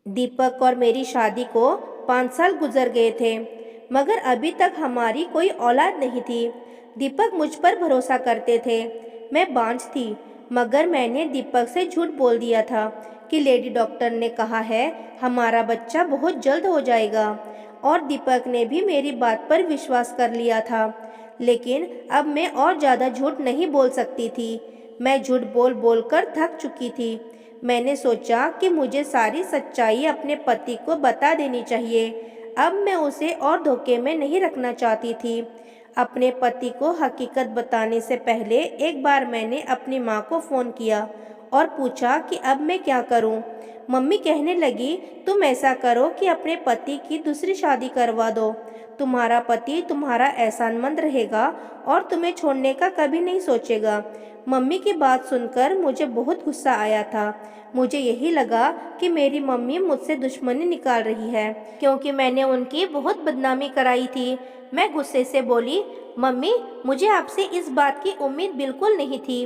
दीपक और मेरी शादी को 5 साल गुजर गए थे, मगर अभी तक हमारी कोई औलाद नहीं थी। दीपक मुझ पर भरोसा करते थे। मैं बांझ थी, मगर मैंने दीपक से झूठ बोल दिया था कि लेडी डॉक्टर ने कहा है हमारा बच्चा बहुत जल्द हो जाएगा, और दीपक ने भी मेरी बात पर विश्वास कर लिया था। लेकिन अब मैं और ज़्यादा झूठ नहीं बोल सकती थी। मैं झूठ बोल बोल कर थक चुकी थी। मैंने सोचा कि मुझे सारी सच्चाई अपने पति को बता देनी चाहिए। अब मैं उसे और धोखे में नहीं रखना चाहती थी। अपने पति को हकीकत बताने से पहले एक बार मैंने अपनी माँ को फ़ोन किया और पूछा कि अब मैं क्या करूँ। मम्मी कहने लगी, तुम ऐसा करो कि अपने पति की दूसरी शादी करवा दो। तुम्हारा पति तुम्हारा एहसानमंद रहेगा और तुम्हें छोड़ने का कभी नहीं सोचेगा। मम्मी की बात सुनकर मुझे बहुत गुस्सा आया था। मुझे यही लगा कि मेरी मम्मी मुझसे दुश्मनी निकाल रही है, क्योंकि मैंने उनकी बहुत बदनामी कराई थी। मैं गुस्से से बोली, मम्मी मुझे आपसे इस बात की उम्मीद बिल्कुल नहीं थी।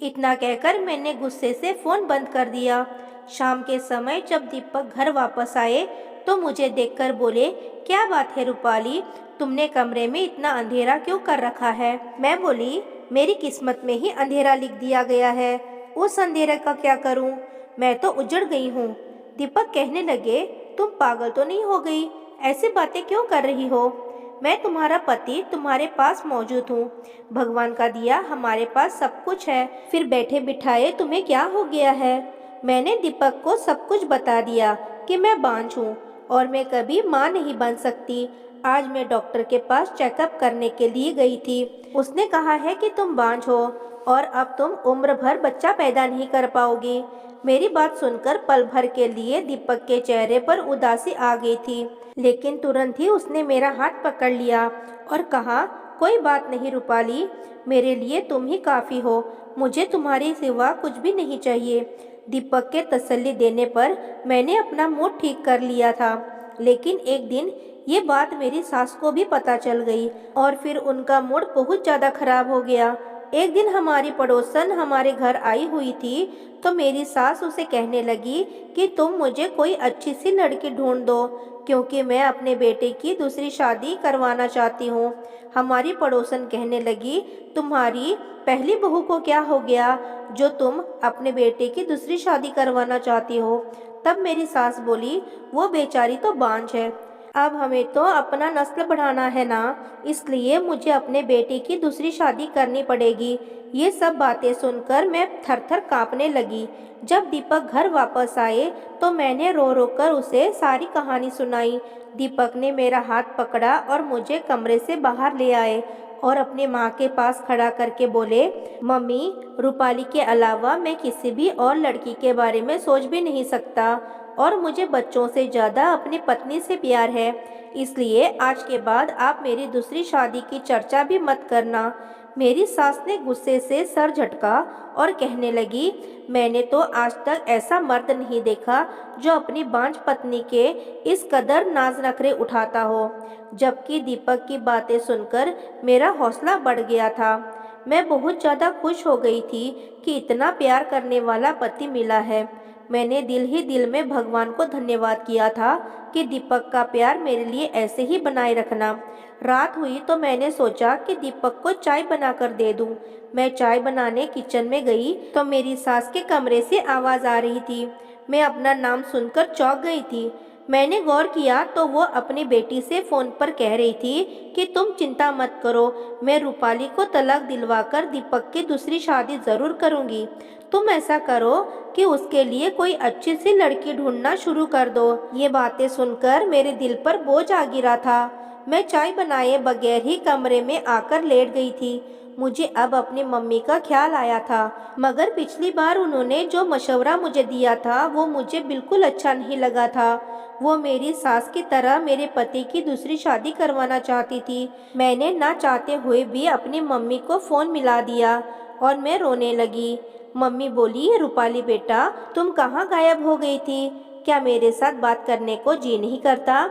इतना कहकर मैंने गुस्से से फ़ोन बंद कर दिया। शाम के समय जब दीपक घर वापस आए तो मुझे देखकर बोले, क्या बात है रूपाली, तुमने कमरे में इतना अंधेरा क्यों कर रखा है? मैं बोली, मेरी किस्मत में ही अंधेरा लिख दिया गया है, उस अंधेरे का क्या करूं? मैं तो उजड़ गई हूँ। दीपक कहने लगे, तुम पागल तो नहीं हो गई? ऐसी बातें क्यों कर रही हो? मैं तुम्हारा पति तुम्हारे पास मौजूद हूँ। भगवान का दिया हमारे पास सब कुछ है, फिर बैठे बिठाए तुम्हें क्या हो गया है? मैंने दीपक को सब कुछ बता दिया कि मैं बांझ हूँ और मैं कभी माँ नहीं बन सकती। आज मैं डॉक्टर के पास चेकअप करने के लिए गई थी। उसने कहा है कि तुम बांझ हो और अब तुम उम्र भर बच्चा पैदा नहीं कर पाओगी। मेरी बात सुनकर पल भर के लिए दीपक के चेहरे पर उदासी आ गई थी, लेकिन तुरंत ही उसने मेरा हाथ पकड़ लिया और कहा, कोई बात नहीं रूपाली, मेरे लिए तुम ही काफ़ी हो, मुझे तुम्हारी सिवा कुछ भी नहीं चाहिए। दीपक के तसल्ली देने पर मैंने अपना मूड ठीक कर लिया था, लेकिन एक दिन ये बात मेरी सास को भी पता चल गई और फिर उनका मूड बहुत ज़्यादा खराब हो गया। एक दिन हमारी पड़ोसन हमारे घर आई हुई थी तो मेरी सास उसे कहने लगी कि तुम मुझे कोई अच्छी सी लड़की ढूंढ दो, क्योंकि मैं अपने बेटे की दूसरी शादी करवाना चाहती हूँ। हमारी पड़ोसन कहने लगी, तुम्हारी पहली बहू को क्या हो गया जो तुम अपने बेटे की दूसरी शादी करवाना चाहती हो? तब मेरी सास बोली, वो बेचारी तो बांझ है, अब हमें तो अपना नस्ल बढ़ाना है ना, इसलिए मुझे अपने बेटे की दूसरी शादी करनी पड़ेगी। ये सब बातें सुनकर मैं थर-थर कांपने लगी। जब दीपक घर वापस आए तो मैंने रो रो कर उसे सारी कहानी सुनाई। दीपक ने मेरा हाथ पकड़ा और मुझे कमरे से बाहर ले आए और अपने माँ के पास खड़ा करके बोले, मम्मी, रूपाली के अलावा मैं किसी भी और लड़की के बारे में सोच भी नहीं सकता और मुझे बच्चों से ज़्यादा अपनी पत्नी से प्यार है, इसलिए आज के बाद आप मेरी दूसरी शादी की चर्चा भी मत करना। मेरी सास ने गुस्से से सर झटका और कहने लगी, मैंने तो आज तक ऐसा मर्द नहीं देखा जो अपनी बांझ पत्नी के इस कदर नाज नखरे उठाता हो। जबकि दीपक की बातें सुनकर मेरा हौसला बढ़ गया था। मैं बहुत ज़्यादा खुश हो गई थी कि इतना प्यार करने वाला पति मिला है। मैंने दिल ही दिल में भगवान को धन्यवाद किया था कि दीपक का प्यार मेरे लिए ऐसे ही बनाए रखना। रात हुई तो मैंने सोचा कि दीपक को चाय बनाकर दे दूं। मैं चाय बनाने किचन में गई तो मेरी सास के कमरे से आवाज़ आ रही थी। मैं अपना नाम सुनकर चौंक गई थी। मैंने गौर किया तो वो अपनी बेटी से फ़ोन पर कह रही थी कि तुम चिंता मत करो, मैं रूपाली को तलाक दिलवाकर दीपक की दूसरी शादी ज़रूर करूँगी। तुम ऐसा करो कि उसके लिए कोई अच्छी सी लड़की ढूंढना शुरू कर दो। ये बातें सुनकर मेरे दिल पर बोझ आ गिरा था। मैं चाय बनाए बगैर ही कमरे में आकर लेट गई थी। मुझे अब अपनी मम्मी का ख्याल आया था, मगर पिछली बार उन्होंने जो मशवरा मुझे दिया था वो मुझे बिल्कुल अच्छा नहीं लगा था। वो मेरी सास की तरह मेरे पति की दूसरी शादी करवाना चाहती थी। मैंने ना चाहते हुए भी अपनी मम्मी को फ़ोन मिला दिया और मैं रोने लगी। मम्मी बोली, रूपाली बेटा, तुम कहाँ गायब हो गई थी? क्या मेरे साथ बात करने को जी नहीं करता?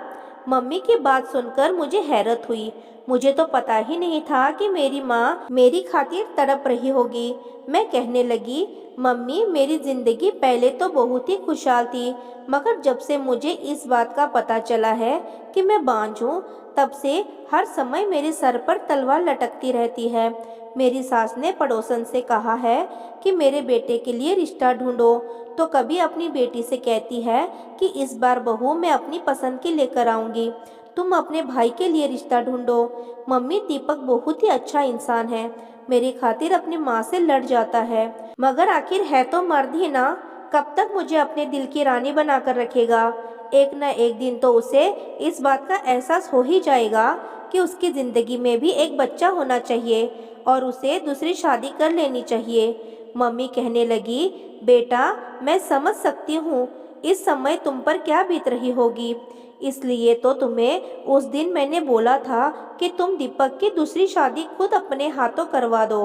मम्मी की बात सुनकर मुझे हैरत हुई। मुझे तो पता ही नहीं था कि मेरी माँ मेरी खातिर तड़प रही होगी। मैं कहने लगी, मम्मी मेरी ज़िंदगी पहले तो बहुत ही खुशहाल थी, मगर जब से मुझे इस बात का पता चला है कि मैं बांझ हूँ, तब से हर समय मेरे सर पर तलवार लटकती रहती है। मेरी सास ने पड़ोसन से कहा है कि मेरे बेटे के लिए रिश्ता ढूंढो, तो कभी अपनी बेटी से कहती है कि इस बार बहू मैं अपनी पसंद की लेकर आऊँगी, तुम अपने भाई के लिए रिश्ता ढूंढो। मम्मी दीपक बहुत ही अच्छा इंसान है, मेरी खातिर अपनी माँ से लड़ जाता है, मगर आखिर है तो मर्द ही ना, कब तक मुझे अपने दिल की रानी बनाकर रखेगा। एक न एक दिन तो उसे इस बात का एहसास हो ही जाएगा कि उसकी ज़िंदगी में भी एक बच्चा होना चाहिए और उसे दूसरी शादी कर लेनी चाहिए। मम्मी कहने लगी, बेटा मैं समझ सकती हूँ इस समय तुम पर क्या बीत रही होगी, इसलिए तो तुम्हें उस दिन मैंने बोला था कि तुम दीपक की दूसरी शादी खुद अपने हाथों करवा दो।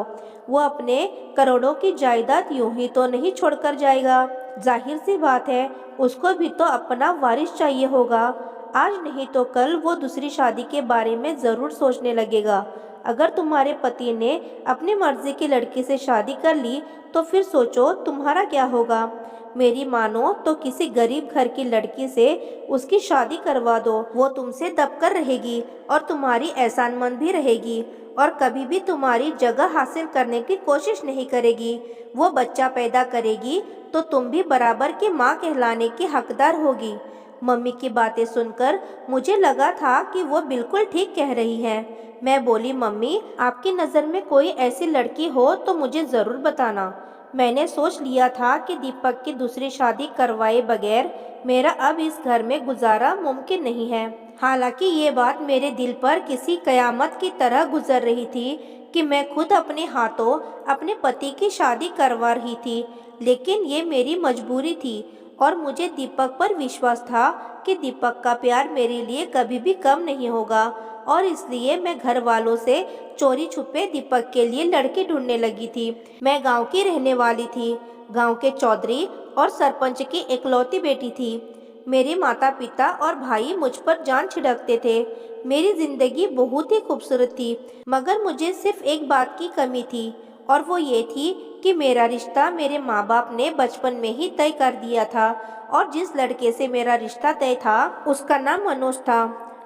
वो अपने करोड़ों की जायदाद यूं ही तो नहीं छोड़कर जाएगा। जाहिर सी बात है, उसको भी तो अपना वारिस चाहिए होगा। आज नहीं तो कल वो दूसरी शादी के बारे में ज़रूर सोचने लगेगा। अगर तुम्हारे पति ने अपनी मर्जी की लड़की से शादी कर ली तो फिर सोचो तुम्हारा क्या होगा। मेरी मानो तो किसी गरीब घर की लड़की से उसकी शादी करवा दो, वो तुमसे दबकर रहेगी और तुम्हारी एहसानमंद भी रहेगी और कभी भी तुम्हारी जगह हासिल करने की कोशिश नहीं करेगी। वो बच्चा पैदा करेगी तो तुम भी बराबर की माँ कहलाने की हकदार होगी। मम्मी की बातें सुनकर मुझे लगा था कि वो बिल्कुल ठीक कह रही है। मैं बोली, मम्मी आपकी नज़र में कोई ऐसी लड़की हो तो मुझे ज़रूर बताना। मैंने सोच लिया था कि दीपक की दूसरी शादी करवाए बगैर मेरा अब इस घर में गुजारा मुमकिन नहीं है। हालांकि ये बात मेरे दिल पर किसी कयामत की तरह गुजर रही थी कि मैं खुद अपने हाथों अपने पति की शादी करवा रही थी, लेकिन ये मेरी मजबूरी थी और मुझे दीपक पर विश्वास था कि दीपक का प्यार मेरे लिए कभी भी कम नहीं होगा और इसलिए मैं घर वालों से चोरी छुपे दीपक के लिए लड़की ढूंढने लगी थी। मैं गांव की रहने वाली थी, गांव के चौधरी और सरपंच की इकलौती बेटी थी। मेरे माता पिता और भाई मुझ पर जान छिड़कते थे। मेरी जिंदगी बहुत ही खूबसूरत थी, मगर मुझे सिर्फ एक बात की कमी थी और वो ये थी कि मेरा रिश्ता मेरे माँ बाप ने बचपन में ही तय कर दिया था और जिस लड़के से मेरा रिश्ता तय था उसका नाम मनोज था।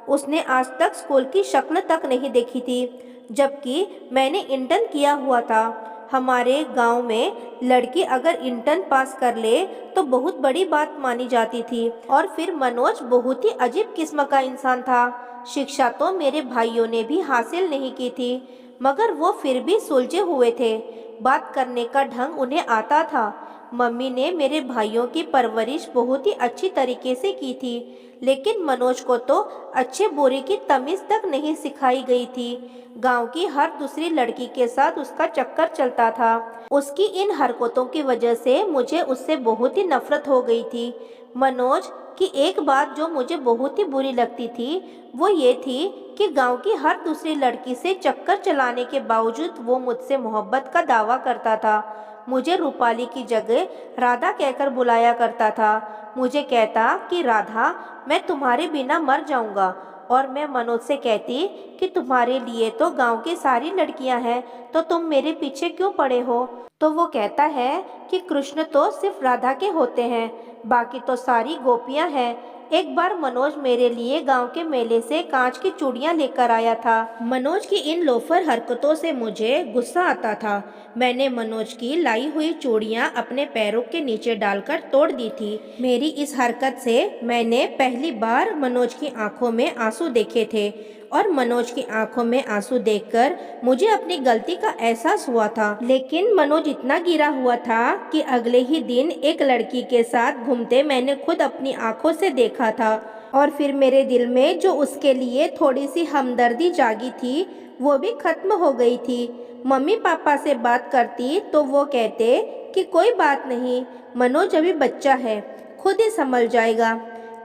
उसने आज तक स्कूल की शक्ल तक नहीं देखी थी, जबकि मैंने इंटर्न किया हुआ था। हमारे गांव में लड़की अगर इंटर्न पास कर ले तो बहुत बड़ी बात मानी जाती थी और फिर मनोज बहुत ही अजीब किस्म का इंसान था। शिक्षा तो मेरे भाइयों ने भी हासिल नहीं की थी, मगर वो फिर भी सुलझे हुए थे। बात करने का ढंग उन्हें आता था। मम्मी ने मेरे भाइयों की परवरिश बहुत ही अच्छी तरीके से की थी, लेकिन मनोज को तो अच्छे बुरे की तमीज़ तक नहीं सिखाई गई थी। गांव की हर दूसरी लड़की के साथ उसका चक्कर चलता था। उसकी इन हरकतों की वजह से मुझे उससे बहुत ही नफरत हो गई थी। मनोज की एक बात जो मुझे बहुत ही बुरी लगती थी वो ये थी कि गांव की हर दूसरी लड़की से चक्कर चलाने के बावजूद वो मुझसे मोहब्बत का दावा करता था। मुझे रूपाली की जगह राधा कहकर बुलाया करता था। मुझे कहता कि राधा मैं तुम्हारे बिना मर जाऊंगा, और मैं मनोज से कहती कि तुम्हारे लिए तो गांव की सारी लड़कियां हैं, तो तुम मेरे पीछे क्यों पड़े हो। तो वो कहता है कि कृष्ण तो सिर्फ राधा के होते हैं, बाकी तो सारी गोपियां हैं। एक बार मनोज मेरे लिए गांव के मेले से कांच की चूड़ियां लेकर आया था। मनोज की इन लोफर हरकतों से मुझे गुस्सा आता था। मैंने मनोज की लाई हुई चूड़ियां अपने पैरों के नीचे डालकर तोड़ दी थी। मेरी इस हरकत से मैंने पहली बार मनोज की आंखों में आंसू देखे थे और मनोज की आंखों में आंसू देखकर मुझे अपनी गलती का एहसास हुआ था। लेकिन मनोज इतना गिरा हुआ था कि अगले ही दिन एक लड़की के साथ घूमते मैंने खुद अपनी आंखों से देखा था और फिर मेरे दिल में जो उसके लिए थोड़ी सी हमदर्दी जागी थी वो भी खत्म हो गई थी। मम्मी पापा से बात करती तो वो कहते कि कोई बात नहीं, मनोज अभी बच्चा है, खुद ही संभल जाएगा।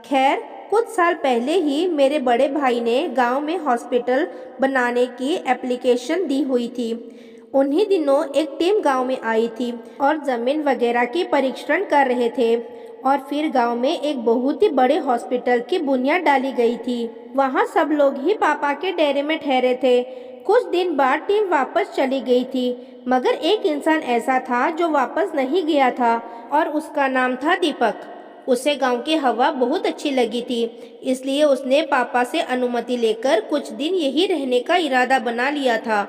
खैर कुछ साल पहले ही मेरे बड़े भाई ने गांव में हॉस्पिटल बनाने की एप्लीकेशन दी हुई थी। उन्हीं दिनों एक टीम गांव में आई थी और ज़मीन वगैरह की परीक्षण कर रहे थे। और फिर गांव में एक बहुत ही बड़े हॉस्पिटल की बुनियाद डाली गई थी। वहां सब लोग ही पापा के डेरे में ठहरे थे। कुछ दिन बाद टीम वापस चली गई थी, मगर एक इंसान ऐसा था जो वापस नहीं गया था और उसका नाम था दीपक। उसे गांव की हवा बहुत अच्छी लगी थी, इसलिए उसने पापा से अनुमति लेकर कुछ दिन यही रहने का इरादा बना लिया था।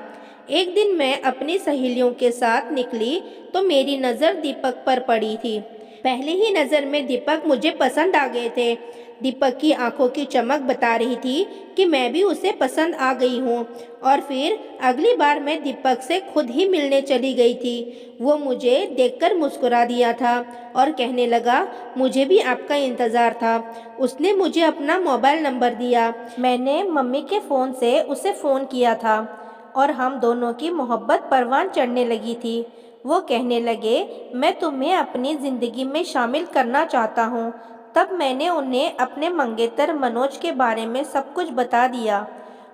एक दिन मैं अपनी सहेलियों के साथ निकली तो मेरी नज़र दीपक पर पड़ी थी। पहले ही नज़र में दीपक मुझे पसंद आ गए थे। दीपक की आंखों की चमक बता रही थी कि मैं भी उसे पसंद आ गई हूँ। और फिर अगली बार मैं दीपक से खुद ही मिलने चली गई थी। वो मुझे देखकर मुस्कुरा दिया था और कहने लगा, मुझे भी आपका इंतज़ार था। उसने मुझे अपना मोबाइल नंबर दिया। मैंने मम्मी के फ़ोन से उसे फ़ोन किया था और हम दोनों की मोहब्बत परवान चढ़ने लगी थी। वो कहने लगे, मैं तुम्हें अपनी ज़िंदगी में शामिल करना चाहता हूँ। तब मैंने उन्हें अपने मंगेतर मनोज के बारे में सब कुछ बता दिया।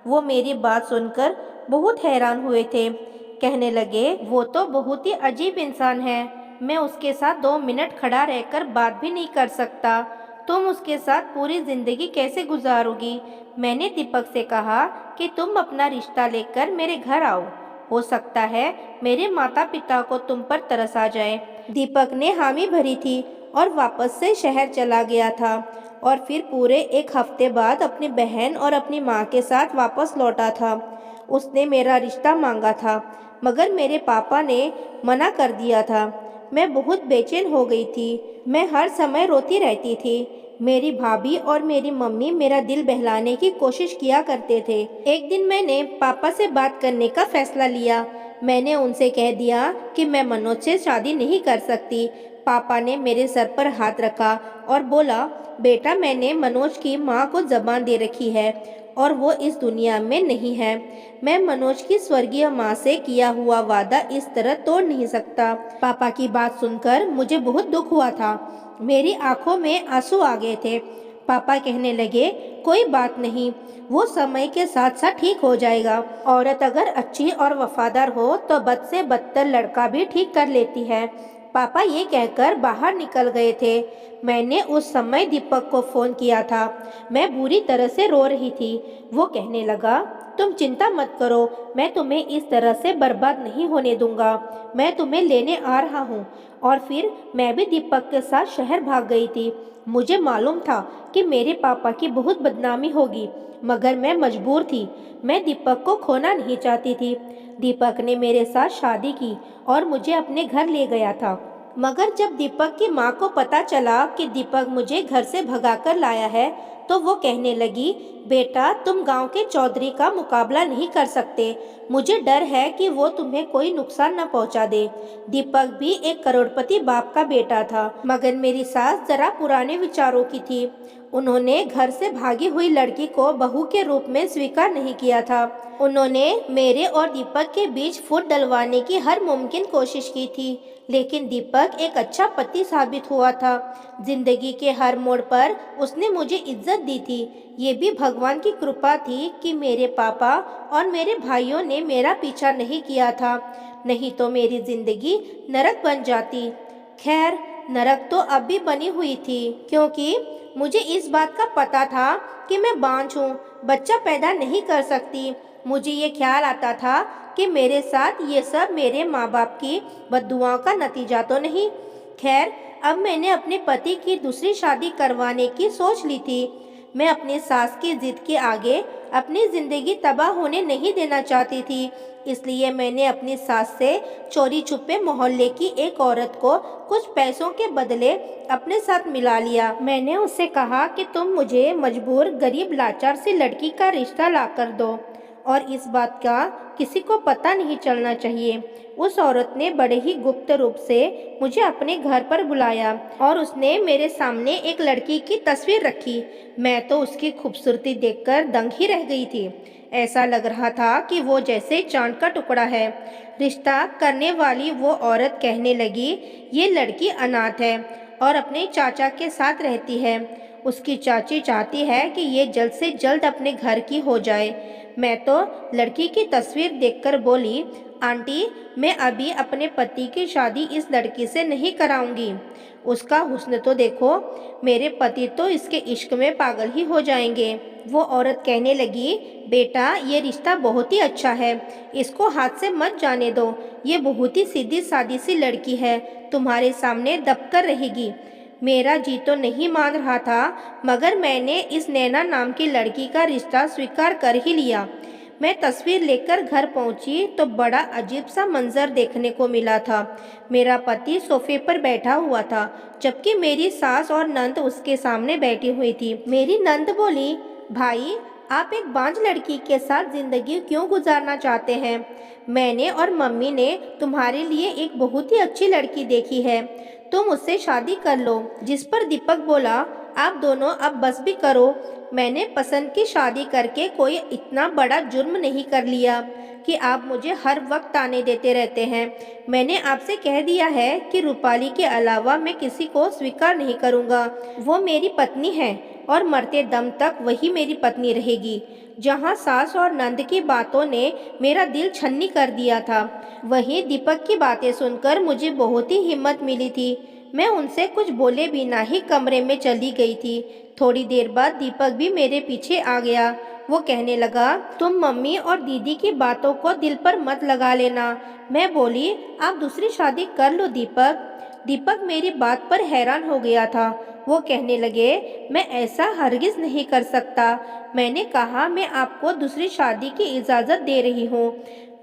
वो मेरी बात सुनकर बहुत हैरान हुए थे। कहने लगे, वो तो बहुत ही अजीब इंसान है। मैं उसके साथ 2 मिनट खड़ा रहकर बात भी नहीं कर सकता। तुम उसके साथ पूरी ज़िंदगी कैसे गुजारोगी? मैंने दीपक से कहा कि तुम अपना रिश्ता लेकर मेरे घर आओ। हो सकता है मेरे माता पिता को तुम पर तरस आ जाए। दीपक ने हामी भरी थी और वापस से शहर चला गया था और फिर पूरे 1 हफ्ते बाद अपनी बहन और अपनी माँ के साथ वापस लौटा था। उसने मेरा रिश्ता मांगा था, मगर मेरे पापा ने मना कर दिया था। मैं बहुत बेचैन हो गई थी। मैं हर समय रोती रहती थी। मेरी भाभी और मेरी मम्मी मेरा दिल बहलाने की कोशिश किया करते थे। एक दिन मैंने पापा से बात करने का फैसला लिया। मैंने उनसे कह दिया कि मैं मनोज से शादी नहीं कर सकती। पापा ने मेरे सर पर हाथ रखा और बोला, बेटा, मैंने मनोज की माँ को ज़बान दे रखी है और वो इस दुनिया में नहीं है। मैं मनोज की स्वर्गीय माँ से किया हुआ वादा इस तरह तोड़ नहीं सकता। पापा की बात सुनकर मुझे बहुत दुख हुआ था। मेरी आंखों में आंसू आ गए थे। पापा कहने लगे, कोई बात नहीं, वो समय के साथ साथ ठीक हो जाएगा। औरत अगर अच्छी और वफादार हो तो बद से बदतर लड़का भी ठीक कर लेती है। पापा ये कहकर बाहर निकल गए थे। मैंने उस समय दीपक को फ़ोन किया था। मैं बुरी तरह से रो रही थी। वो कहने लगा, तुम चिंता मत करो, मैं तुम्हें इस तरह से बर्बाद नहीं होने दूंगा। मैं तुम्हें लेने आ रहा हूँ। और फिर मैं भी दीपक के साथ शहर भाग गई थी। मुझे मालूम था कि मेरे पापा की बहुत बदनामी होगी, मगर मैं मजबूर थी। मैं दीपक को खोना नहीं चाहती थी। दीपक ने मेरे साथ शादी की और मुझे अपने घर ले गया था। मगर जब दीपक की माँ को पता चला कि दीपक मुझे घर से भगाकर लाया है, तो वो कहने लगी, बेटा, तुम गांव के चौधरी का मुकाबला नहीं कर सकते। मुझे डर है कि वो तुम्हें कोई नुकसान न पहुंचा दे। दीपक भी एक करोड़पति बाप का बेटा था, मगर मेरी सास जरा पुराने विचारों की थी। उन्होंने घर से भागी हुई लड़की को बहू के रूप में स्वीकार नहीं किया था। उन्होंने मेरे और दीपक के बीच फूट डलवाने की हर मुमकिन कोशिश की थी, लेकिन दीपक एक अच्छा पति साबित हुआ था। जिंदगी के हर मोड़ पर उसने मुझे इज्जत दी थी। ये भी भगवान की कृपा थी कि मेरे पापा और मेरे भाइयों ने मेरा पीछा नहीं किया था, नहीं तो मेरी जिंदगी नरक बन जाती। खैर, नरक तो अब भी बनी हुई थी, क्योंकि मुझे इस बात का पता था कि मैं बांझ हूँ, बच्चा पैदा नहीं कर सकती। मुझे ये ख्याल आता था कि मेरे साथ ये सब मेरे माँ बाप की बद्दुआओं का नतीजा तो नहीं। खैर, अब मैंने अपने पति की दूसरी शादी करवाने की सोच ली थी। मैं अपनी सास की जिद के आगे अपनी ज़िंदगी तबाह होने नहीं देना चाहती थी। इसलिए मैंने अपनी सास से चोरी छुपे मोहल्ले की एक औरत को कुछ पैसों के बदले अपने साथ मिला लिया। मैंने उससे कहा कि तुम मुझे मजबूर गरीब लाचार सी लड़की का रिश्ता ला कर दो और इस बात का किसी को पता नहीं चलना चाहिए। उस औरत ने बड़े ही गुप्त रूप से मुझे अपने घर पर बुलाया और उसने मेरे सामने एक लड़की की तस्वीर रखी। मैं तो उसकी खूबसूरती देखकर दंग ही रह गई थी। ऐसा लग रहा था कि वो जैसे चांद का टुकड़ा है। रिश्ता करने वाली वो औरत कहने लगी, ये लड़की अनाथ है और अपने चाचा के साथ रहती है। उसकी चाची चाहती है कि ये जल्द से जल्द अपने घर की हो जाए। मैं तो लड़की की तस्वीर देखकर बोली, आंटी, मैं अभी अपने पति की शादी इस लड़की से नहीं कराऊंगी। उसका हुस्न तो देखो, मेरे पति तो इसके इश्क में पागल ही हो जाएंगे। वो औरत कहने लगी, बेटा ये रिश्ता बहुत ही अच्छा है, इसको हाथ से मत जाने दो। ये बहुत ही सीधी सादी सी लड़की है, तुम्हारे सामने दबकर रहेगी। मेरा जी तो नहीं मान रहा था, मगर मैंने इस नैना नाम की लड़की का रिश्ता स्वीकार कर ही लिया। मैं तस्वीर लेकर घर पहुंची तो बड़ा अजीब सा मंजर देखने को मिला था। मेरा पति सोफे पर बैठा हुआ था, जबकि मेरी सास और नंद उसके सामने बैठी हुई थी। मेरी नंद बोली, भाई आप एक बांझ लड़की के साथ जिंदगी क्यों गुजारना चाहते हैं? मैंने और मम्मी ने तुम्हारे लिए एक बहुत ही अच्छी लड़की देखी है, तुम उससे शादी कर लो। जिस पर दीपक बोला, आप दोनों अब बस भी करो, मैंने पसंद की शादी करके कोई इतना बड़ा जुर्म नहीं कर लिया कि आप मुझे हर वक्त ताने देते रहते हैं। मैंने आपसे कह दिया है कि रूपाली के अलावा मैं किसी को स्वीकार नहीं करूँगा। वो मेरी पत्नी है और मरते दम तक वही मेरी पत्नी रहेगी। जहाँ सास और नंद की बातों ने मेरा दिल छन्नी कर दिया था, वहीं दीपक की बातें सुनकर मुझे बहुत ही हिम्मत मिली थी। मैं उनसे कुछ बोले बिना ही कमरे में चली गई थी। थोड़ी देर बाद दीपक भी मेरे पीछे आ गया। वो कहने लगा, तुम मम्मी और दीदी की बातों को दिल पर मत लगा लेना। मैं बोली, आप दूसरी शादी कर लो दीपक। दीपक मेरी बात पर हैरान हो गया था। वो कहने लगे, मैं ऐसा हरगिज नहीं कर सकता। मैंने कहा, मैं आपको दूसरी शादी की इजाज़त दे रही हूँ,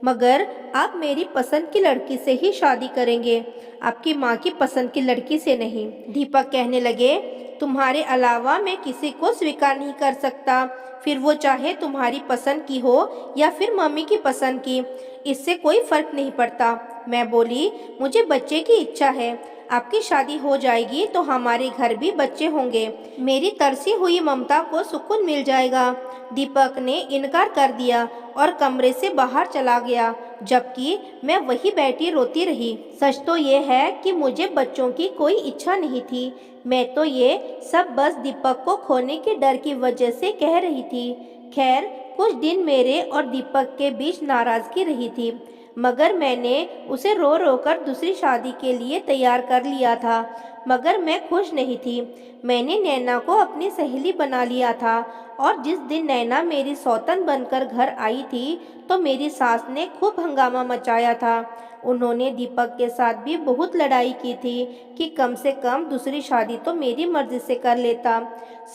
मगर आप मेरी पसंद की लड़की से ही शादी करेंगे, आपकी माँ की पसंद की लड़की से नहीं। दीपक कहने लगे, तुम्हारे अलावा मैं किसी को स्वीकार नहीं कर सकता, फिर वो चाहे तुम्हारी पसंद की हो या फिर मम्मी की पसंद की, इससे कोई फर्क नहीं पड़ता। मैं बोली, मुझे बच्चे की इच्छा है, आपकी शादी हो जाएगी तो हमारे घर भी बच्चे होंगे, मेरी तरसी हुई ममता को सुकून मिल जाएगा। दीपक ने इनकार कर दिया और कमरे से बाहर चला गया, जबकि मैं वही बैठी रोती रही। सच तो ये है कि मुझे बच्चों की कोई इच्छा नहीं थी, मैं तो ये सब बस दीपक को खोने के डर की वजह से कह रही थी। खैर, कुछ दिन मेरे और दीपक के बीच नाराजगी रही थी, मगर मैंने उसे रो रो कर दूसरी शादी के लिए तैयार कर लिया था। मगर मैं खुश नहीं थी। मैंने नैना को अपनी सहेली बना लिया था, और जिस दिन नैना मेरी सौतन बनकर घर आई थी तो मेरी सास ने खूब हंगामा मचाया था। उन्होंने दीपक के साथ भी बहुत लड़ाई की थी कि कम से कम दूसरी शादी तो मेरी मर्जी से कर लेता।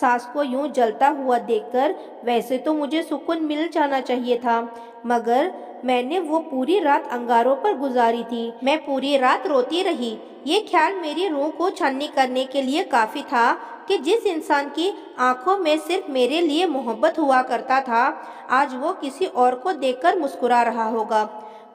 सास को यूं जलता हुआ देखकर वैसे तो मुझे सुकून मिल जाना चाहिए था, मगर मैंने वो पूरी रात अंगारों पर गुजारी थी। मैं पूरी रात रोती रही। ये ख्याल मेरी रूह को छाननी करने के लिए काफ़ी था कि जिस इंसान की आंखों में सिर्फ मेरे लिए मोहब्बत हुआ करता था, आज वो किसी और को देखकर मुस्कुरा रहा होगा।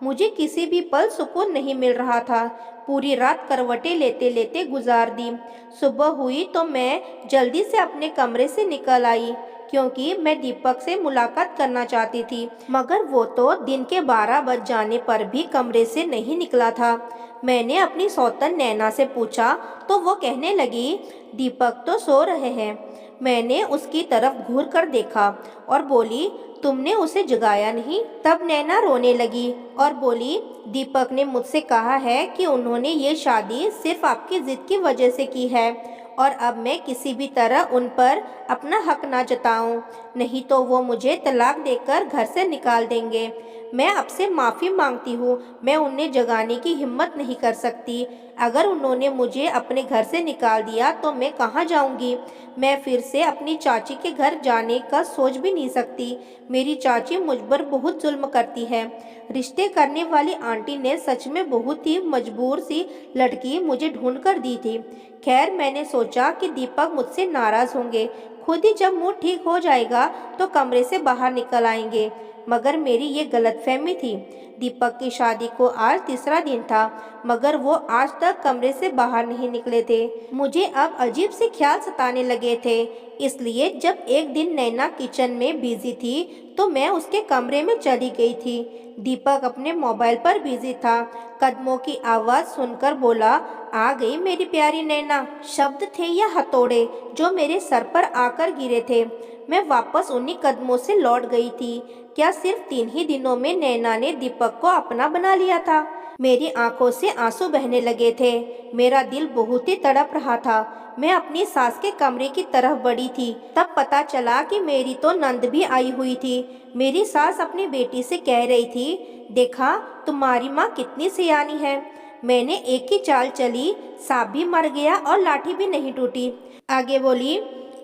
मुझे किसी भी पल सुकून नहीं मिल रहा था। पूरी रात करवटें लेते लेते गुजार दी। सुबह हुई तो मैं जल्दी से अपने कमरे से निकल आई, क्योंकि मैं दीपक से मुलाकात करना चाहती थी, मगर वो तो दिन के 12 बज जाने पर भी कमरे से नहीं निकला था। मैंने अपनी सौतन नैना से पूछा तो वो कहने लगी, दीपक तो सो रहे हैं। मैंने उसकी तरफ घूर कर देखा और बोली, तुमने उसे जगाया नहीं? तब नैना रोने लगी और बोली, दीपक ने मुझसे कहा है कि उन्होंने ये शादी सिर्फ आपकी जिद की वजह से की है, और अब मैं किसी भी तरह उन पर अपना हक ना जताऊं, नहीं तो वो मुझे तलाक देकर घर से निकाल देंगे। मैं आपसे माफ़ी मांगती हूँ, मैं उन्हें जगाने की हिम्मत नहीं कर सकती। अगर उन्होंने मुझे अपने घर से निकाल दिया तो मैं कहाँ जाऊँगी? मैं फिर से अपनी चाची के घर जाने का सोच भी नहीं सकती। मेरी चाची मुझ पर बहुत जुल्म करती है। रिश्ते करने वाली आंटी ने सच में बहुत ही मजबूर सी लड़की मुझे ढूंढ कर दी थी। खैर, मैंने सोचा कि दीपक मुझसे नाराज़ होंगे, खुद ही जब मूड ठीक हो जाएगा तो कमरे से बाहर निकल आएंगे, मगर मेरी ये गलतफहमी थी। दीपक की शादी को आज तीसरा दिन था, मगर वो आज तक कमरे से बाहर नहीं निकले थे। मुझे अब अजीब से ख्याल सताने लगे थे, इसलिए जब एक दिन नैना किचन में बिजी थी तो मैं उसके कमरे में चली गई थी। दीपक अपने मोबाइल पर बिजी था। कदमों की आवाज़ सुनकर बोला, आ गई मेरी प्यारी नैना। शब्द थे या हथौड़े जो मेरे सर पर आकर गिरे थे। मैं वापस उन्हीं कदमों से लौट गई थी। क्या सिर्फ 3 ही दिनों में नैना ने दीपक को अपना बना लिया था? मेरी आंखों से आंसू बहने लगे थे। मेरा दिल बहुत ही तड़प रहा था। मैं अपनी सास के कमरे की तरफ बढ़ी थी, तब पता चला कि मेरी तो नंद भी आई हुई थी। मेरी सास अपनी बेटी से कह रही थी, देखा तुम्हारी माँ कितनी सियानी है। मैंने एक ही चाल चली, सांप भी मर गया और लाठी भी नहीं टूटी। आगे बोली,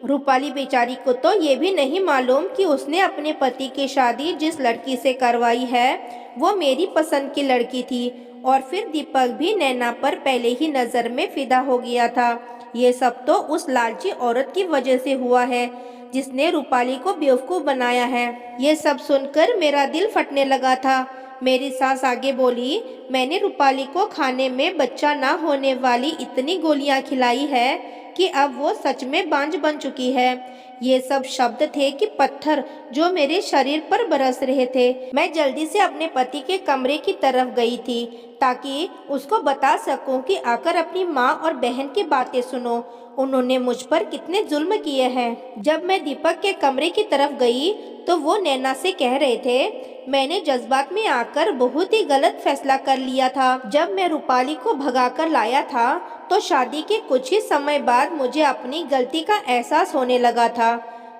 रूपाली बेचारी को तो ये भी नहीं मालूम कि उसने अपने पति की शादी जिस लड़की से करवाई है वो मेरी पसंद की लड़की थी, और फिर दीपक भी नैना पर पहले ही नज़र में फिदा हो गया था। ये सब तो उस लालची औरत की वजह से हुआ है जिसने रूपाली को बेवकूफ़ बनाया है। ये सब सुनकर मेरा दिल फटने लगा था। मेरी सास आगे बोली, मैंने रूपाली को खाने में बच्चा ना होने वाली इतनी गोलियां खिलाई है कि अब वो सच में बांझ बन चुकी है। ये सब शब्द थे कि पत्थर जो मेरे शरीर पर बरस रहे थे। मैं जल्दी से अपने पति के कमरे की तरफ गई थी ताकि उसको बता सकूं कि आकर अपनी माँ और बहन की बातें सुनो, उन्होंने मुझ पर कितने जुल्म किए हैं। जब मैं दीपक के कमरे की तरफ गई तो वो नैना से कह रहे थे, मैंने जज्बात में आकर बहुत ही गलत फैसला कर लिया था। जब मैं रूपाली को भगाकर लाया था तो शादी के कुछ ही समय बाद मुझे अपनी गलती का एहसास होने लगा था,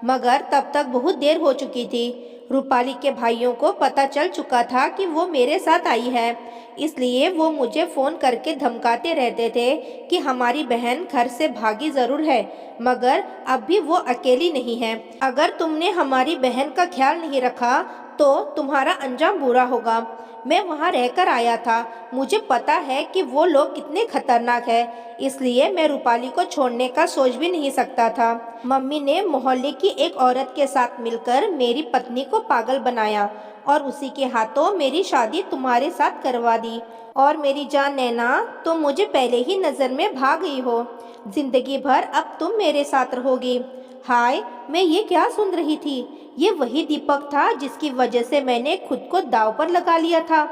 मगर तब तक बहुत देर हो चुकी थी। रूपाली के भाइयों को पता चल चुका था कि वो मेरे साथ आई है, इसलिए वो मुझे फ़ोन करके धमकाते रहते थे कि हमारी बहन घर से भागी ज़रूर है, मगर अब भी वो अकेली नहीं है। अगर तुमने हमारी बहन का ख्याल नहीं रखा तो तुम्हारा अंजाम बुरा होगा। मैं वहाँ रहकर आया था, मुझे पता है कि वो लोग कितने खतरनाक हैं, इसलिए मैं रूपाली को छोड़ने का सोच भी नहीं सकता था। मम्मी ने मोहल्ले की एक औरत के साथ मिलकर मेरी पत्नी को पागल बनाया और उसी के हाथों मेरी शादी तुम्हारे साथ करवा दी। और मेरी जान नैना, तुम मुझे पहले ही नज़र में भाग गई हो। जिंदगी भर अब तुम मेरे साथ रहोगी। हाय, मैं ये क्या सुन रही थी? ये वही दीपक था जिसकी वजह से मैंने खुद को दांव पर लगा लिया था।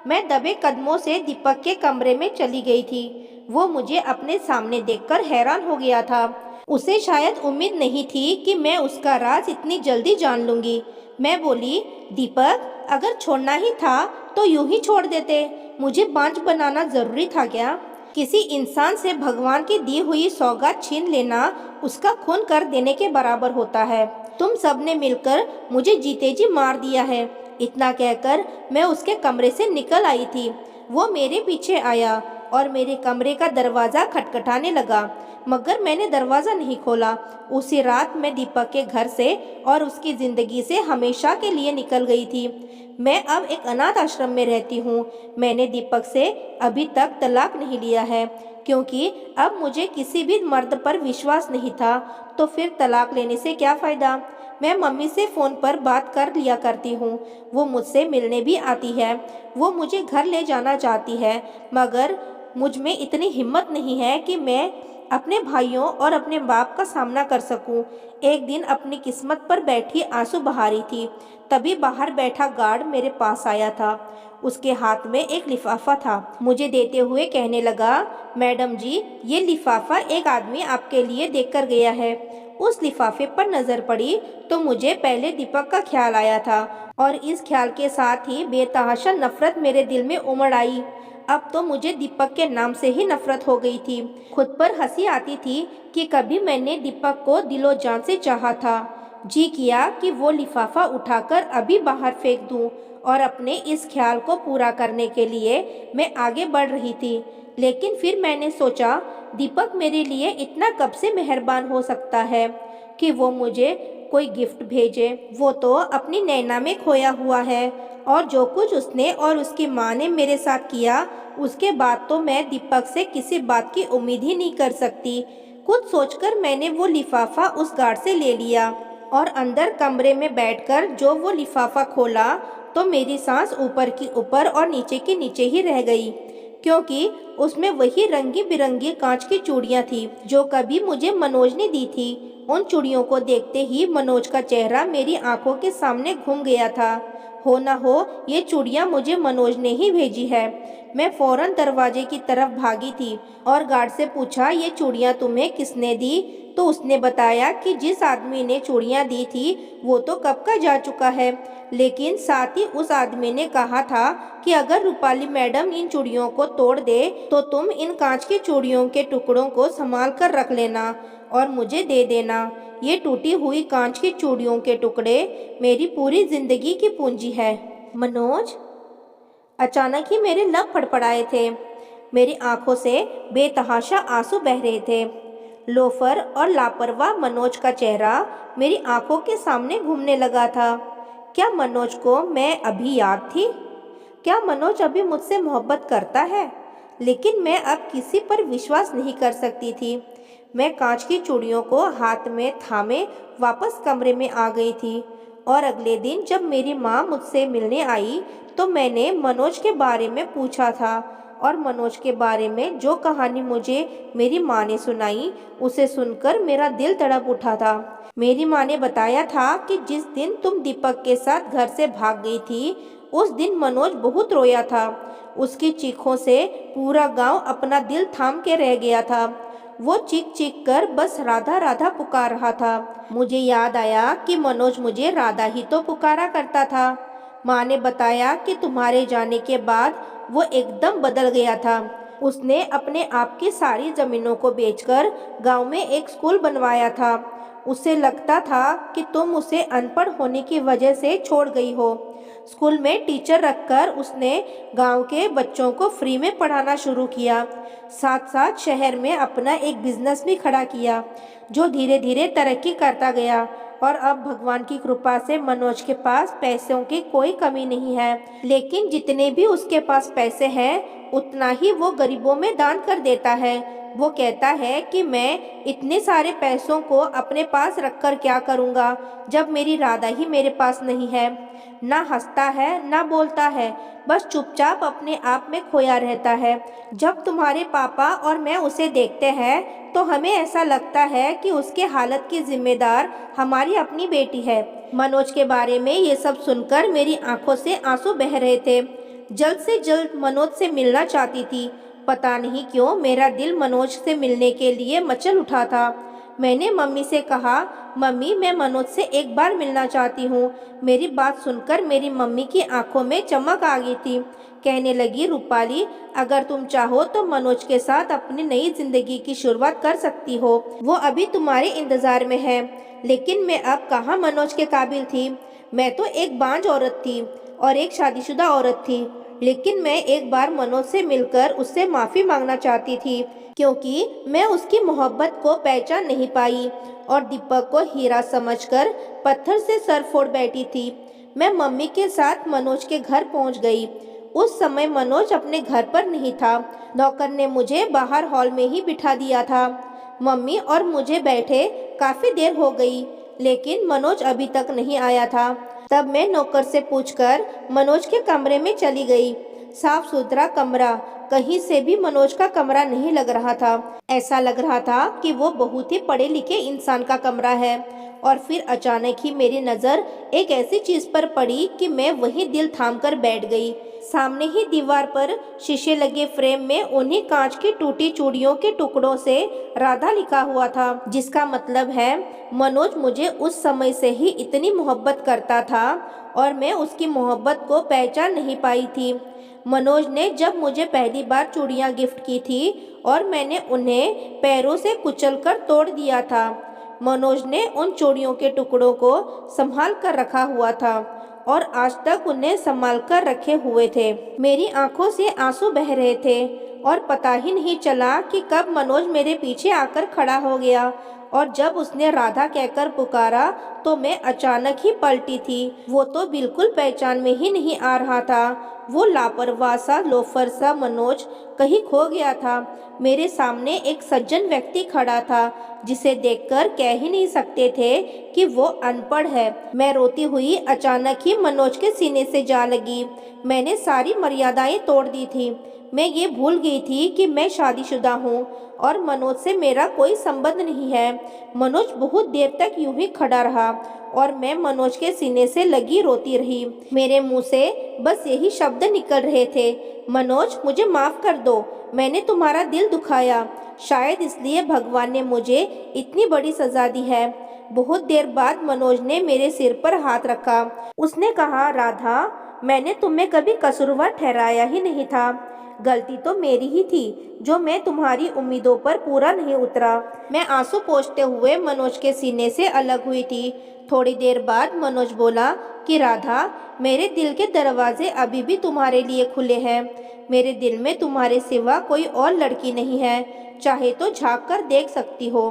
मैं दबे कदमों से दीपक के कमरे में चली गई थी। वो मुझे अपने सामने देखकर हैरान हो गया था। उसे शायद उम्मीद नहीं थी कि मैं उसका राज इतनी जल्दी जान लूंगी। मैं बोली, दीपक, अगर छोड़ना ही था तो यूं ही छोड़ देते। मुझे बांझ बनाना जरूरी था क्या? किसी इंसान से भगवान की दी हुई सौगात छीन लेना उसका खून कर देने के बराबर होता है। तुम सबने मिलकर मुझे जीते जी मार दिया है। इतना कहकर मैं उसके कमरे से निकल आई थी। वो मेरे पीछे आया और मेरे कमरे का दरवाज़ा खटखटाने लगा, मगर मैंने दरवाज़ा नहीं खोला। उसी रात मैं दीपक के घर से और उसकी ज़िंदगी से हमेशा के लिए निकल गई थी। मैं अब एक अनाथ आश्रम में रहती हूँ। मैंने दीपक से अभी तक तलाक नहीं लिया है, क्योंकि अब मुझे किसी भी मर्द पर विश्वास नहीं था, तो फिर तलाक लेने से क्या फ़ायदा। मैं मम्मी से फ़ोन पर बात कर लिया करती हूँ, वो मुझसे मिलने भी आती है। वो मुझे घर ले जाना चाहती है, मगर मुझ में इतनी हिम्मत नहीं है कि मैं अपने भाइयों और अपने बाप का सामना कर सकूं। एक दिन अपनी किस्मत पर बैठी आंसू बहा रही थी, तभी बाहर बैठा गार्ड मेरे पास आया था। उसके हाथ में एक लिफाफा था। मुझे देते हुए कहने लगा, मैडम जी, ये लिफाफा एक आदमी आपके लिए देकर गया है। उस लिफाफे पर नज़र पड़ी तो मुझे पहले दीपक का ख्याल आया था, और इस ख्याल के साथ ही बेतहाशा नफरत मेरे दिल में उमड़ आई। अब तो मुझे दीपक के नाम से ही नफरत हो गई थी। खुद पर हंसी आती थी कि कभी मैंने दीपक को दिलो जान से चाहा था। जी किया कि वो लिफाफा उठाकर अभी बाहर फेंक दूं, और अपने इस ख्याल को पूरा करने के लिए मैं आगे बढ़ रही थी। लेकिन फिर मैंने सोचा, दीपक मेरे लिए इतना कब से मेहरबान हो सकता है कि वो मुझे कोई गिफ्ट भेजे। वो तो अपनी नैना में खोया हुआ है, और जो कुछ उसने और उसकी माँ ने मेरे साथ किया, उसके बाद तो मैं दीपक से किसी बात की उम्मीद ही नहीं कर सकती। कुछ सोचकर मैंने वो लिफाफा उस गार्ड से ले लिया, और अंदर कमरे में बैठकर जो वो लिफाफा खोला तो मेरी सांस ऊपर की ऊपर और नीचे की नीचे ही रह गई, क्योंकि उसमें वही रंगी बिरंगी कांच की चूड़ियाँ थी जो कभी मुझे मनोज ने दी थी। उन चूड़ियों को देखते ही मनोज का चेहरा मेरी आंखों के सामने घूम गया था। हो ना हो ये चूड़ियाँ मुझे मनोज ने ही भेजी है। मैं फौरन दरवाजे की तरफ भागी थी और गार्ड से पूछा, ये चूड़ियाँ तुम्हें किसने दी? तो उसने बताया कि जिस आदमी ने चूड़ियाँ दी थी वो तो कब का जा चुका है, लेकिन साथ ही उस आदमी ने कहा था कि अगर रूपाली मैडम इन चूड़ियों को तोड़ दे तो तुम इन कांच की चूड़ियों के टुकड़ों को संभाल कर रख लेना और मुझे दे देना। ये टूटी हुई कांच की चूड़ियों के टुकड़े मेरी पूरी जिंदगी की पूंजी है। मनोज, अचानक ही मेरे लब फड़फड़ाए थे। मेरी आंखों से बेतहाशा आंसू बह रहे थे। लोफर और लापरवाह मनोज का चेहरा मेरी आंखों के सामने घूमने लगा था। क्या मनोज को मैं अभी याद थी? क्या मनोज अभी मुझसे मोहब्बत करता है? लेकिन मैं अब किसी पर विश्वास नहीं कर सकती थी। मैं कांच की चूड़ियों को हाथ में थामे वापस कमरे में आ गई थी और अगले दिन जब मेरी माँ मुझसे मिलने आई तो मैंने मनोज के बारे में पूछा था और मनोज के बारे में जो कहानी मुझे मेरी माँ ने सुनाई उसे सुनकर मेरा दिल तड़प उठा था। मेरी माँ ने बताया था कि जिस दिन तुम दीपक के साथ घर से भाग गई थी उस दिन मनोज बहुत रोया था। उसकी चीखों से पूरा गांव अपना दिल थाम के रह गया था। वो चीख चीख कर बस राधा राधा पुकार रहा था। मुझे याद आया कि मनोज मुझे राधा ही तो पुकारा करता था। माँ ने बताया कि तुम्हारे जाने के बाद वो एकदम बदल गया था। उसने अपने आप की सारी जमीनों को बेचकर गांव में एक स्कूल बनवाया था। उसे लगता था कि तुम उसे अनपढ़ होने की वजह से छोड़ गई हो। स्कूल में टीचर रखकर उसने गांव के बच्चों को फ्री में पढ़ाना शुरू किया। साथ साथ शहर में अपना एक बिजनेस भी खड़ा किया जो धीरे धीरे तरक्की करता गया और अब भगवान की कृपा से मनोज के पास पैसों की कोई कमी नहीं है। लेकिन जितने भी उसके पास पैसे हैं उतना ही वो गरीबों में दान कर देता है। वो कहता है कि मैं इतने सारे पैसों को अपने पास रखकर क्या करूँगा जब मेरी राधा ही मेरे पास नहीं है। ना हंसता है ना बोलता है, बस चुपचाप अपने आप में खोया रहता है। जब तुम्हारे पापा और मैं उसे देखते हैं तो हमें ऐसा लगता है कि उसके हालत की जिम्मेदार हमारी अपनी बेटी है। मनोज के बारे में ये सब सुनकर मेरी आंखों से आंसू बह रहे थे। जल्द से जल्द मनोज से मिलना चाहती थी। पता नहीं क्यों मेरा दिल मनोज से मिलने के लिए मचल उठा था। मैंने मम्मी से कहा, मम्मी मैं मनोज से एक बार मिलना चाहती हूँ। मेरी बात सुनकर मेरी मम्मी की आंखों में चमक आ गई थी। कहने लगी, रूपाली अगर तुम चाहो तो मनोज के साथ अपनी नई जिंदगी की शुरुआत कर सकती हो। वो अभी तुम्हारे इंतजार में है। लेकिन मैं अब कहाँ मनोज के काबिल थी। मैं तो एक बांझ औरत थी और एक शादीशुदा औरत थी। लेकिन मैं एक बार मनोज से मिलकर उससे माफ़ी मांगना चाहती थी क्योंकि मैं उसकी मोहब्बत को पहचान नहीं पाई और दीपक को हीरा समझकर पत्थर से सर फोड़ बैठी थी। मैं मम्मी के साथ मनोज के घर पहुंच गई। उस समय मनोज अपने घर पर नहीं था। नौकर ने मुझे बाहर हॉल में ही बिठा दिया था। मम्मी और मुझे बैठे काफ़ी देर हो गई लेकिन मनोज अभी तक नहीं आया था। तब मैं नौकर से पूछकर मनोज के कमरे में चली गई। साफ सुथरा कमरा, कहीं से भी मनोज का कमरा नहीं लग रहा था। ऐसा लग रहा था कि वो बहुत ही पढ़े लिखे इंसान का कमरा है। और फिर अचानक ही मेरी नज़र एक ऐसी चीज़ पर पड़ी कि मैं वहीं दिल थाम कर बैठ गई। सामने ही दीवार पर शीशे लगे फ्रेम में उन्हीं कांच की टूटी चूड़ियों के टुकड़ों से राधा लिखा हुआ था, जिसका मतलब है मनोज मुझे उस समय से ही इतनी मोहब्बत करता था और मैं उसकी मोहब्बत को पहचान नहीं पाई थी। मनोज ने जब मुझे पहली बार चूड़ियाँ गिफ्ट की थी और मैंने उन्हें पैरों से कुचलकर तोड़ दिया था, मनोज ने उन चूड़ियों के टुकड़ों को संभाल कर रखा हुआ था और आज तक उन्हें संभाल कर रखे हुए थे। मेरी आंखों से आंसू बह रहे थे और पता ही नहीं चला कि कब मनोज मेरे पीछे आकर खड़ा हो गया और जब उसने राधा कहकर पुकारा तो मैं अचानक ही पलटी थी। वो तो बिल्कुल पहचान में ही नहीं आ रहा था। वो लापरवाह सा लोफर सा मनोज कहीं खो गया था। मेरे सामने एक सज्जन व्यक्ति खड़ा था जिसे देखकर कह ही नहीं सकते थे कि वो अनपढ़ है। मैं रोती हुई अचानक ही मनोज के सीने से जा लगी। मैंने सारी मर्यादाएं तोड़ दी थी। मैं ये भूल गई थी कि मैं शादीशुदा हूँ और मनोज से मेरा कोई संबंध नहीं है। मनोज बहुत देर तक यूं ही खड़ा रहा और मैं मनोज के सीने से लगी रोती रही। मेरे मुंह से बस यही शब्द शब्द निकल रहे थे। मनोज, मुझे माफ़ कर दो, मैंने तुम्हारा दिल दुखाया। शायद इसलिए भगवान ने मुझे इतनी बड़ी सज़ा दी है। बहुत देर बाद मनोज ने मेरे सिर पर हाथ रखा। उसने कहा, राधा, मैंने तुम्हें कभी कसूरवार ठहराया ही नहीं था। गलती तो मेरी ही थी जो मैं तुम्हारी उम्मीदों पर पूरा नहीं उतरा। मैं आंसू पोंछते हुए मनोज के सीने से अलग हुई थी। थोड़ी देर बाद मनोज बोला कि राधा, मेरे दिल के दरवाजे अभी भी तुम्हारे लिए खुले हैं। मेरे दिल में तुम्हारे सिवा कोई और लड़की नहीं है, चाहे तो झांक कर देख सकती हो।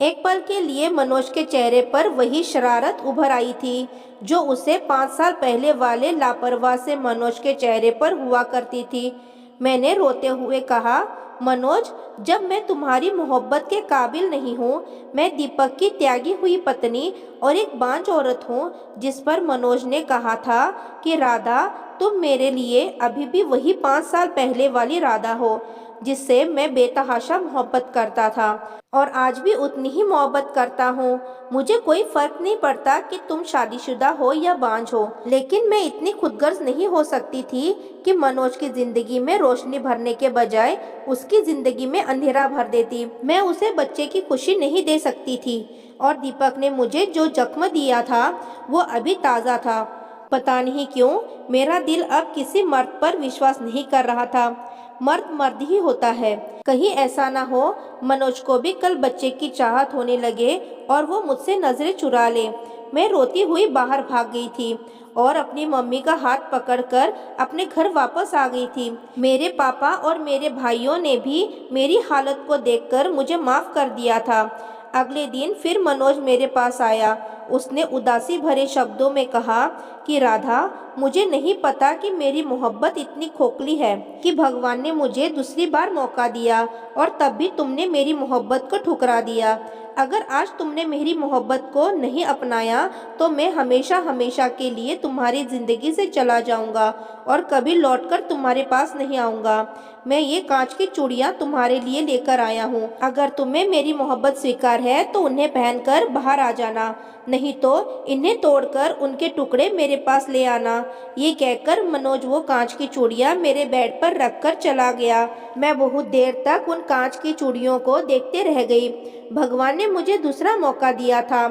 एक पल के लिए मनोज के चेहरे पर वही शरारत उभर आई थी जो उसे 5 साल पहले वाले लापरवाह से मनोज के चेहरे पर हुआ करती थी। मैंने रोते हुए कहा, मनोज, जब मैं तुम्हारी मोहब्बत के काबिल नहीं हूँ, मैं दीपक की त्यागी हुई पत्नी और एक बांझ औरत हूँ जिस पर मनोज ने कहा था कि राधा, तुम मेरे लिए अभी भी वही 5 साल पहले वाली राधा हो जिससे मैं बेतहाशा मोहब्बत करता था और आज भी उतनी ही मोहब्बत करता हूँ। मुझे कोई फर्क नहीं पड़ता कि तुम शादीशुदा हो या बांझ हो, लेकिन मैं इतनी खुदगर्ज नहीं हो सकती थी कि मनोज की जिंदगी में रोशनी भरने के बजाय उसकी जिंदगी में अंधेरा भर देती। मैं उसे बच्चे की खुशी नहीं दे सकती थी और दीपक ने मुझे जो जख्म दिया था वो अभी ताज़ा था। पता नहीं क्यों मेरा दिल अब किसी मर्द पर विश्वास नहीं कर रहा था। मर्द मर्द ही होता है। कहीं ऐसा ना हो मनोज को भी कल बच्चे की चाहत होने लगे और वो मुझसे नजरें चुरा ले। मैं रोती हुई बाहर भाग गई थी और अपनी मम्मी का हाथ पकड़कर अपने घर वापस आ गई थी। मेरे पापा और मेरे भाइयों ने भी मेरी हालत को देखकर मुझे माफ़ कर दिया था। अगले दिन फिर मनोज मेरे पास आया। उसने उदासी भरे शब्दों में कहा कि राधा, मुझे नहीं पता कि मेरी मोहब्बत इतनी खोखली है कि भगवान ने मुझे दूसरी बार मौका दिया और तब भी तुमने मेरी मोहब्बत को ठुकरा दिया। अगर आज तुमने मेरी मोहब्बत को नहीं अपनाया तो मैं हमेशा हमेशा के लिए तुम्हारी ज़िंदगी से चला जाऊंगा और कभी लौटकर तुम्हारे पास नहीं आऊँगा। मैं ये कांच की चूड़ियाँ तुम्हारे लिए लेकर आया हूँ। अगर तुम्हें मेरी मोहब्बत स्वीकार है तो उन्हें पहनकर बाहर आ जाना, नहीं तो इन्हें तोड़कर उनके टुकड़े मेरे पास ले आना। ये कहकर मनोज वो कांच की चूड़ियाँ मेरे बेड पर रखकर चला गया। मैं बहुत देर तक उन कांच की चूड़ियों को देखते रह गई। भगवान ने मुझे दूसरा मौका दिया था,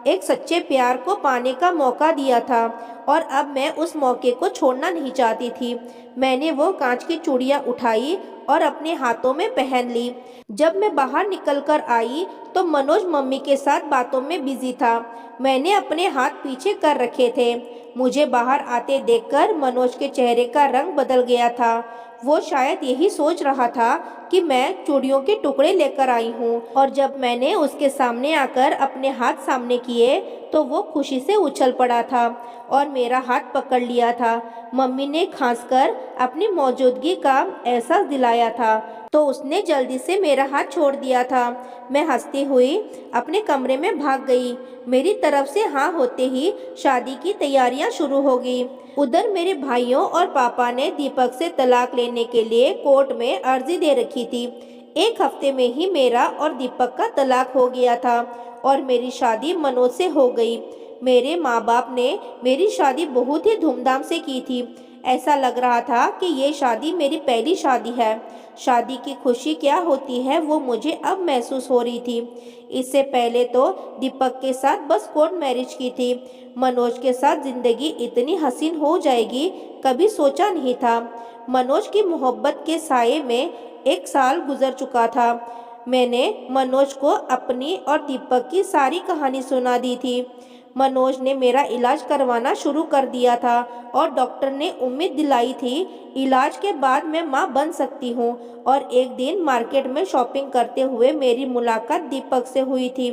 एक सच्चे प्यार को पाने का मौका दिया था और अब मैं उस मौके को छोड़ना नहीं चाहती थी। मैंने वो कांच की चूड़ियाँ उठाई और अपने हाथों में पहन ली। जब मैं बाहर निकलकर आई तो मनोज मम्मी के साथ बातों में बिजी था। मैंने अपने हाथ पीछे कर रखे थे। मुझे बाहर आते देखकर मनोज के चेहरे का रंग बदल गया था। वो शायद यही सोच रहा था कि मैं चूड़ियों के टुकड़े लेकर आई हूँ और जब मैंने उसके सामने आकर अपने हाथ सामने किए तो वो खुशी से उछल पड़ा था और मेरा हाथ पकड़ लिया था। मम्मी ने खांसकर अपनी मौजूदगी का एहसास दिलाया था तो उसने जल्दी से मेरा हाथ छोड़ दिया था। मैं हंसती हुई अपने कमरे में भाग गई। मेरी तरफ से हाँ होते ही शादी की तैयारियां शुरू हो गई। उधर मेरे भाइयों और पापा ने दीपक से तलाक लेने के लिए कोर्ट में अर्जी दे रखी थी। एक हफ्ते में ही मेरा और दीपक का तलाक हो गया था और मेरी शादी मनोज से हो गई। मेरे माँ बाप ने मेरी शादी बहुत ही धूमधाम से की थी। ऐसा लग रहा था कि ये शादी मेरी पहली शादी है। शादी की खुशी क्या होती है वो मुझे अब महसूस हो रही थी। इससे पहले तो दीपक के साथ बस कोर्ट मैरिज की थी। मनोज के साथ जिंदगी इतनी हसीन हो जाएगी कभी सोचा नहीं था। मनोज की मोहब्बत के साये में 1 साल गुजर चुका था। मैंने मनोज को अपनी और दीपक की सारी कहानी सुना दी थी। मनोज ने मेरा इलाज करवाना शुरू कर दिया था और डॉक्टर ने उम्मीद दिलाई थी इलाज के बाद मैं मां बन सकती हूं। और एक दिन मार्केट में शॉपिंग करते हुए मेरी मुलाकात दीपक से हुई थी,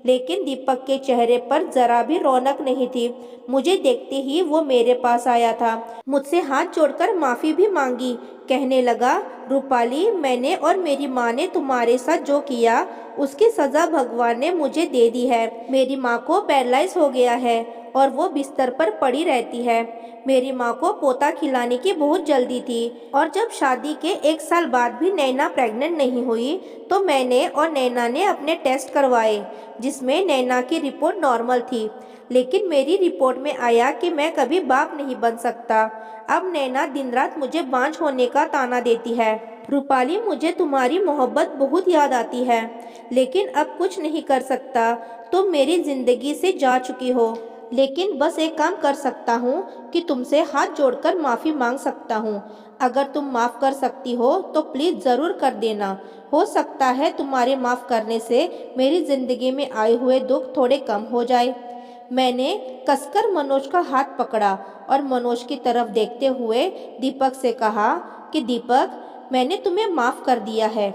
लेकिन दीपक के चेहरे पर जरा भी रौनक नहीं थी। मुझे देखते ही वो मेरे पास आया था, मुझसे हाथ जोड़कर माफ़ी भी मांगी। कहने लगा, रूपाली, मैंने और मेरी माँ ने तुम्हारे साथ जो किया उसकी सज़ा भगवान ने मुझे दे दी है। मेरी माँ को पैरालाइज हो गया है और वो बिस्तर पर पड़ी रहती है। मेरी माँ को पोता खिलाने की बहुत जल्दी थी और जब शादी के 1 साल बाद भी नैना प्रेग्नेंट नहीं हुई तो मैंने और नैना ने अपने टेस्ट करवाए जिसमें नैना की रिपोर्ट नॉर्मल थी। लेकिन मेरी रिपोर्ट में आया कि मैं कभी बाप नहीं बन सकता। अब नैना दिन रात मुझे बांझ होने का ताना देती है। रूपाली, मुझे तुम्हारी मोहब्बत बहुत याद आती है, लेकिन अब कुछ नहीं कर सकता। तुम मेरी जिंदगी से जा चुकी हो, लेकिन बस एक काम कर सकता हूँ कि तुमसे हाथ जोड़कर माफ़ी मांग सकता हूँ। अगर तुम माफ़ कर सकती हो तो प्लीज़ ज़रूर कर देना। हो सकता है तुम्हारे माफ़ करने से मेरी ज़िंदगी में आए हुए दुख थोड़े कम हो जाए। मैंने कसकर मनोज का हाथ पकड़ा और मनोज की तरफ देखते हुए दीपक से कहा कि दीपक, मैंने तुम्हें माफ़ कर दिया है।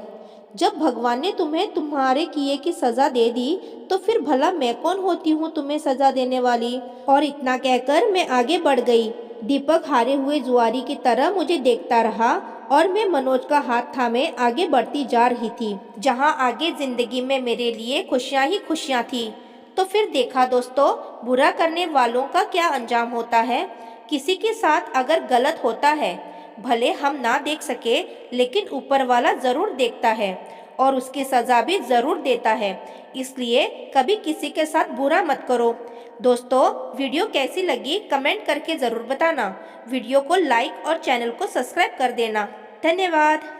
जब भगवान ने तुम्हें तुम्हारे किए की सज़ा दे दी तो फिर भला मैं कौन होती हूँ तुम्हें सज़ा देने वाली। और इतना कहकर मैं आगे बढ़ गई। दीपक हारे हुए जुआरी की तरह मुझे देखता रहा और मैं मनोज का हाथ थामे आगे बढ़ती जा रही थी, जहाँ आगे जिंदगी में मेरे लिए खुशियाँ ही खुशियाँ थी। तो फिर देखा दोस्तों, बुरा करने वालों का क्या अंजाम होता है। किसी के साथ अगर गलत होता है, भले हम ना देख सके, लेकिन ऊपर वाला ज़रूर देखता है और उसकी सज़ा भी ज़रूर देता है। इसलिए कभी किसी के साथ बुरा मत करो। दोस्तों, वीडियो कैसी लगी कमेंट करके ज़रूर बताना। वीडियो को लाइक और चैनल को सब्सक्राइब कर देना। धन्यवाद।